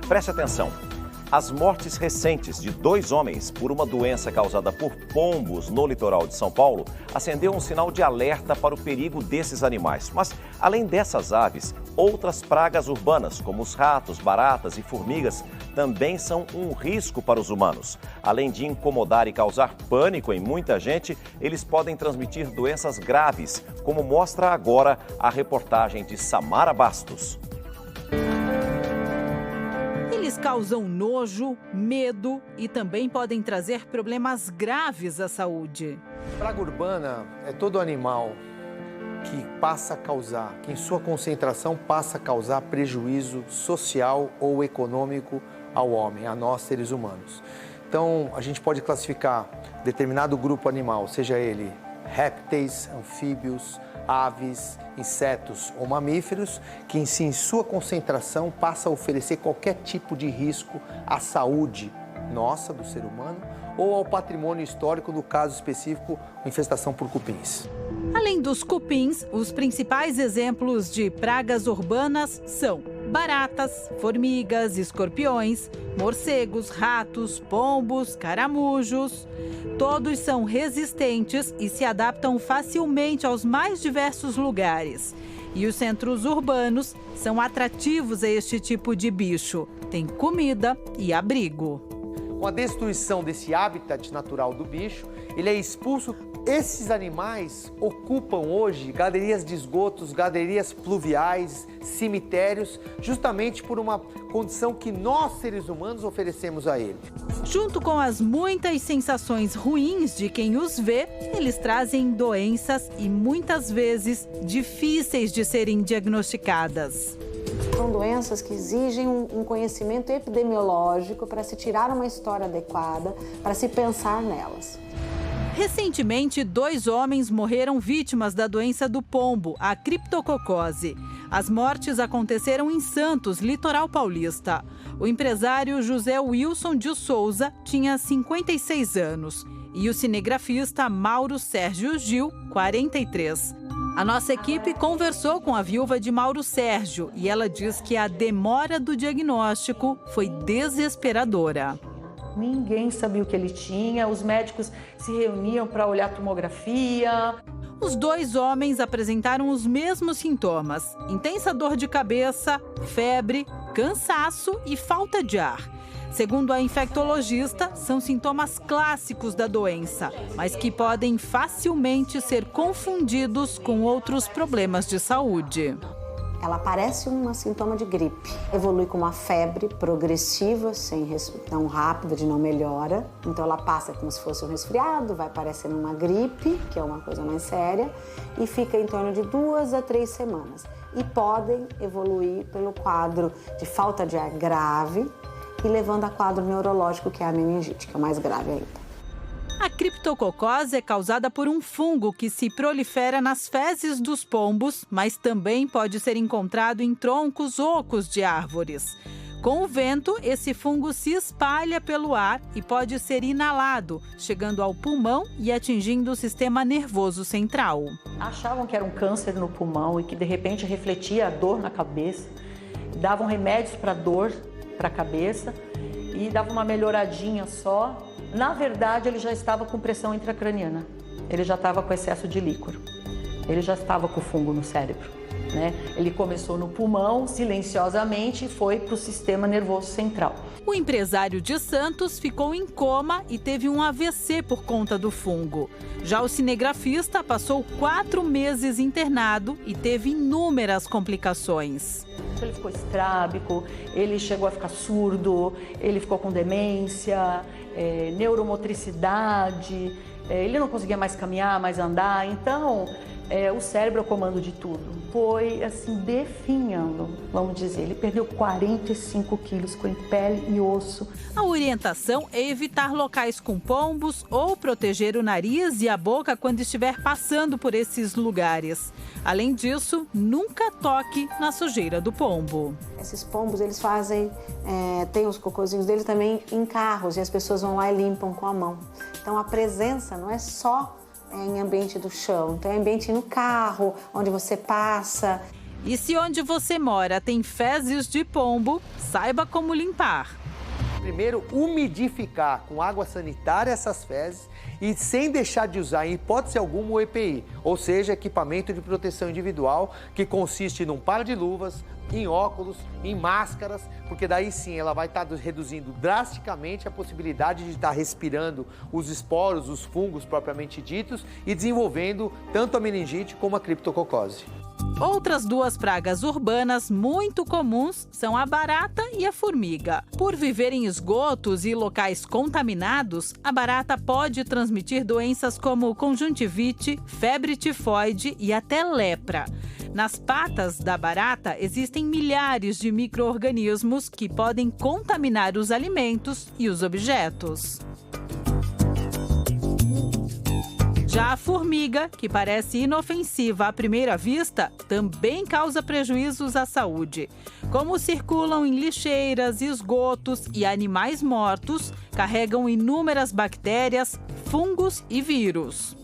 Preste atenção. As mortes recentes de 2 homens por uma doença causada por pombos no litoral de São Paulo acendeu um sinal de alerta para o perigo desses animais. Mas, além dessas aves, outras pragas urbanas, como os ratos, baratas e formigas, também são um risco para os humanos. Além de incomodar e causar pânico em muita gente, eles podem transmitir doenças graves, como mostra agora a reportagem de Samara Bastos. Eles causam nojo, medo e também podem trazer problemas graves à saúde. Praga urbana é todo animal que passa a causar, que em sua concentração passa a causar prejuízo social ou econômico ao homem, a nós seres humanos. Então, a gente pode classificar determinado grupo animal, seja ele répteis, anfíbios, aves, insetos ou mamíferos, que em sua concentração passa a oferecer qualquer tipo de risco à saúde nossa, do ser humano, ou ao patrimônio histórico, no caso específico, infestação por cupins. Além dos cupins, os principais exemplos de pragas urbanas são baratas, formigas, escorpiões, morcegos, ratos, pombos, caramujos. Todos são resistentes e se adaptam facilmente aos mais diversos lugares. E os centros urbanos são atrativos a este tipo de bicho. Tem comida e abrigo. Com a destruição desse habitat natural do bicho, ele é expulso. Esses animais ocupam hoje galerias de esgotos, galerias pluviais, cemitérios, justamente por uma condição que nós, seres humanos, oferecemos a eles. Junto com as muitas sensações ruins de quem os vê, eles trazem doenças e muitas vezes difíceis de serem diagnosticadas. São doenças que exigem um conhecimento epidemiológico para se tirar uma história adequada, para se pensar nelas. Recentemente, 2 homens morreram vítimas da doença do pombo, a criptococose. As mortes aconteceram em Santos, litoral paulista. O empresário José Wilson de Souza tinha 56 anos e o cinegrafista Mauro Sérgio Gil, 43. A nossa equipe conversou com a viúva de Mauro Sérgio e ela diz que a demora do diagnóstico foi desesperadora. Ninguém sabia o que ele tinha, os médicos se reuniam para olhar a tomografia. Os 2 homens apresentaram os mesmos sintomas: intensa dor de cabeça, febre, cansaço e falta de ar. Segundo a infectologista, são sintomas clássicos da doença, mas que podem facilmente ser confundidos com outros problemas de saúde. Ela parece um sintoma de gripe. Evolui com uma febre progressiva, tão rápida, de não melhora. Então ela passa como se fosse um resfriado, vai parecendo uma gripe, que é uma coisa mais séria, e fica em torno de 2 a 3 semanas. E podem evoluir pelo quadro de falta de ar grave e levando a quadro neurológico, que é a meningite, que é o mais grave ainda. A criptococose é causada por um fungo que se prolifera nas fezes dos pombos, mas também pode ser encontrado em troncos ocos de árvores. Com o vento, esse fungo se espalha pelo ar e pode ser inalado, chegando ao pulmão e atingindo o sistema nervoso central. Achavam que era um câncer no pulmão e que de repente refletia a dor na cabeça. Davam remédios para dor, para a cabeça e dava uma melhoradinha só. Na verdade, ele já estava com pressão intracraniana, ele já estava com excesso de líquor, ele já estava com fungo no cérebro, né? Ele começou no pulmão, silenciosamente, e foi para o sistema nervoso central. O empresário de Santos ficou em coma e teve um AVC por conta do fungo. Já o cinegrafista passou 4 meses internado e teve inúmeras complicações. Ele ficou estrábico, ele chegou a ficar surdo, ele ficou com demência, neuromotricidade, ele não conseguia mais caminhar, mais andar, então o cérebro é o comando de tudo. Foi assim, definhando, vamos dizer, ele perdeu 45 quilos com pele e osso. A orientação é evitar locais com pombos ou proteger o nariz e a boca quando estiver passando por esses lugares. Além disso, nunca toque na sujeira do pombo. Esses pombos, eles fazem, tem os cocôzinhos deles também em carros e as pessoas vão lá e limpam com a mão. Então a presença não é só em ambiente do chão, então é ambiente no carro, onde você passa. E se onde você mora tem fezes de pombo, saiba como limpar. Primeiro, umidificar com água sanitária essas fezes e sem deixar de usar, em hipótese alguma, o EPI, ou seja, equipamento de proteção individual, que consiste num par de luvas, em óculos, em máscaras, porque daí sim ela vai estar reduzindo drasticamente a possibilidade de estar respirando os esporos, os fungos propriamente ditos e desenvolvendo tanto a meningite como a criptococose. Outras duas pragas urbanas muito comuns são a barata e a formiga. Por viver em esgotos e locais contaminados, a barata pode transmitir doenças como conjuntivite, febre tifoide e até lepra. Nas patas da barata existem milhares de micro-organismos que podem contaminar os alimentos e os objetos. Já a formiga, que parece inofensiva à primeira vista, também causa prejuízos à saúde. Como circulam em lixeiras, esgotos e animais mortos, carregam inúmeras bactérias, fungos e vírus.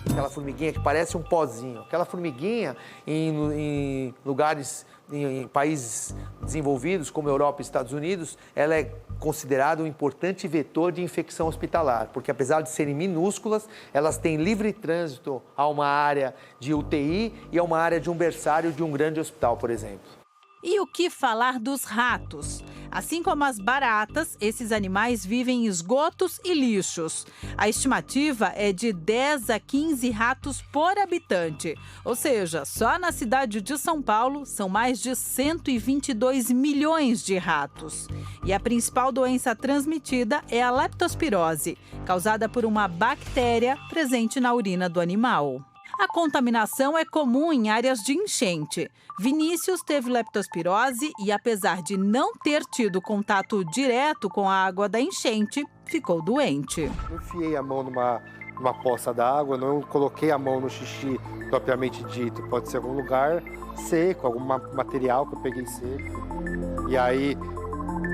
Aquela formiguinha que parece um pozinho. Aquela formiguinha em lugares, em países desenvolvidos como Europa e Estados Unidos, ela é considerada um importante vetor de infecção hospitalar, porque apesar de serem minúsculas, elas têm livre trânsito a uma área de UTI e a uma área de um berçário de um grande hospital, por exemplo. E o que falar dos ratos? Assim como as baratas, esses animais vivem em esgotos e lixos. A estimativa é de 10 a 15 ratos por habitante. Ou seja, só na cidade de São Paulo são mais de 122 milhões de ratos. E a principal doença transmitida é a leptospirose, causada por uma bactéria presente na urina do animal. A contaminação é comum em áreas de enchente. Vinícius teve leptospirose e, apesar de não ter tido contato direto com a água da enchente, ficou doente. Eu enfiei a mão numa poça d'água, não coloquei a mão no xixi propriamente dito. Pode ser algum lugar seco, algum material que eu peguei seco. E aí,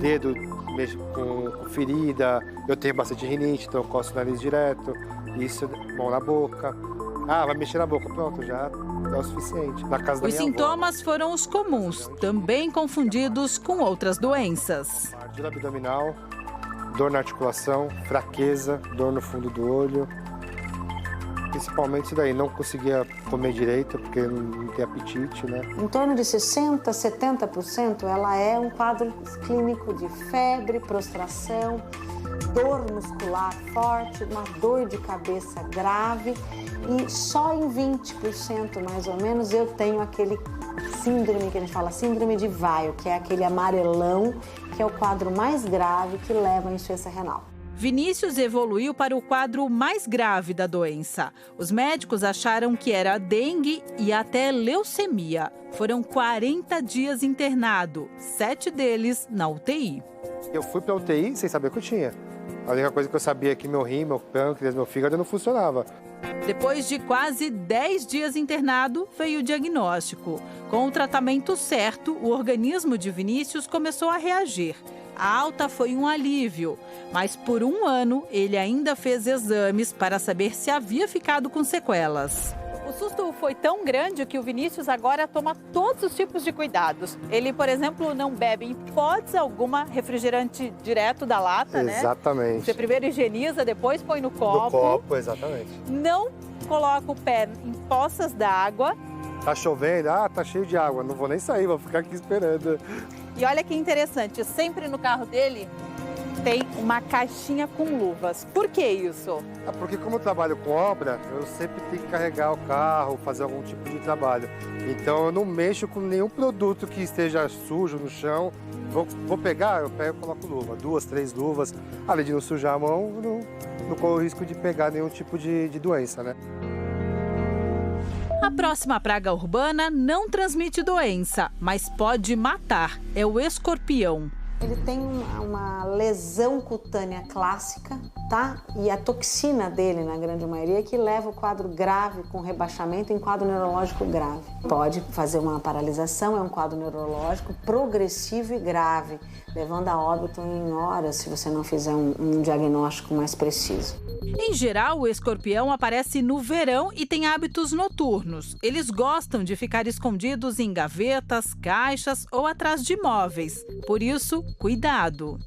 dedo com ferida, eu tenho bastante rinite, então eu coço o nariz direto. Isso, mão na boca. Ah, vai mexer na boca, pronto, já é o suficiente. Na casa da Os minha sintomas foram os comuns, também confundidos com outras doenças. Ardila abdominal, dor na articulação, fraqueza, dor no fundo do olho. Principalmente isso daí, não conseguia comer direito porque não tem apetite, né? Em torno de 60%, 70% ela é um quadro clínico de febre, prostração, dor muscular forte, uma dor de cabeça grave. E só em 20% mais ou menos eu tenho aquele síndrome que a gente fala, síndrome de Weill, que é aquele amarelão, que é o quadro mais grave que leva à insuficiência renal. Vinícius evoluiu para o quadro mais grave da doença. Os médicos acharam que era dengue e até leucemia. Foram 40 dias internado, 7 deles na UTI. Eu fui para a UTI sem saber o que eu tinha. A única coisa que eu sabia é que meu rim, meu pâncreas, meu fígado não funcionava. Depois de quase 10 dias internado, veio o diagnóstico. Com o tratamento certo, o organismo de Vinícius começou a reagir. A alta foi um alívio, mas por um ano ele ainda fez exames para saber se havia ficado com sequelas. O susto foi tão grande que o Vinícius agora toma todos os tipos de cuidados. Ele, por exemplo, não bebe em hipótese alguma refrigerante direto da lata, né? Exatamente. Você primeiro higieniza, depois põe no copo. No copo, exatamente. Não coloca o pé em poças d'água. Tá chovendo, tá cheio de água, não vou nem sair, vou ficar aqui esperando. E olha que interessante, sempre no carro dele tem uma caixinha com luvas. Por que isso? Porque como eu trabalho com obra, eu sempre tenho que carregar o carro, fazer algum tipo de trabalho. Então eu não mexo com nenhum produto que esteja sujo no chão. Vou pegar, eu pego e coloco luva, 2, 3 luvas. Além de não sujar a mão, não corro o risco de pegar nenhum tipo de doença, né? A próxima praga urbana não transmite doença, mas pode matar. É o escorpião. Ele tem uma lesão cutânea clássica, tá? E a toxina dele, na grande maioria, é que leva o quadro grave com rebaixamento em quadro neurológico grave. Pode fazer uma paralisação, é um quadro neurológico progressivo e grave, levando a óbito em horas se você não fizer um diagnóstico mais preciso. Em geral, o escorpião aparece no verão e tem hábitos noturnos. Eles gostam de ficar escondidos em gavetas, caixas ou atrás de móveis. Por isso, cuidado!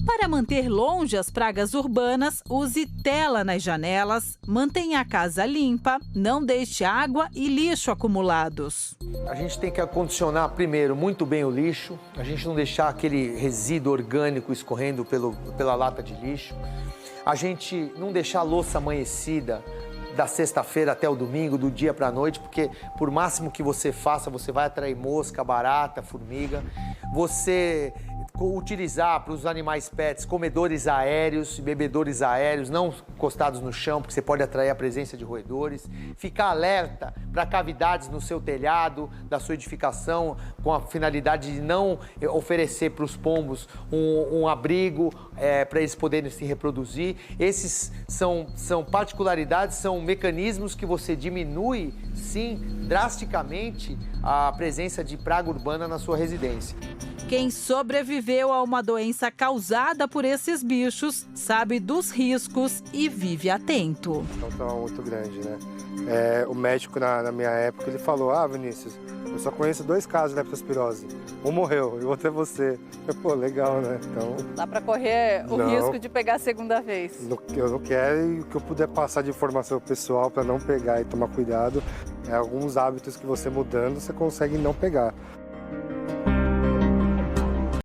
Para manter longe as pragas urbanas, use tela nas janelas, mantenha a casa limpa, não deixe água e lixo acumulados. A gente tem que acondicionar primeiro muito bem o lixo, a gente não deixar aquele resíduo orgânico escorrendo pela lata de lixo, a gente não deixar a louça amanhecida da sexta-feira até o domingo, do dia para a noite, porque por máximo que você faça, você vai atrair mosca, barata, formiga. Você utilizar para os animais pets comedores aéreos, bebedores aéreos, não encostados no chão, porque você pode atrair a presença de roedores. Ficar alerta para cavidades no seu telhado, da sua edificação, com a finalidade de não oferecer para os pombos um abrigo para eles poderem se reproduzir. Esses são particularidades, são mecanismos que você diminui, sim, drasticamente a presença de praga urbana na sua residência. Quem sobreviveu a uma doença causada por esses bichos sabe dos riscos e vive atento. É um trauma muito grande, né? O médico, na minha época, ele falou: Vinícius, eu só conheço 2 casos de leptospirose. Um morreu e o outro é você. Pô, legal, né? Então... Dá pra correr o risco de pegar a segunda vez. Eu não quero, e o que eu puder passar de informação pessoal para não pegar e tomar cuidado, alguns hábitos que você mudando, você consegue não pegar.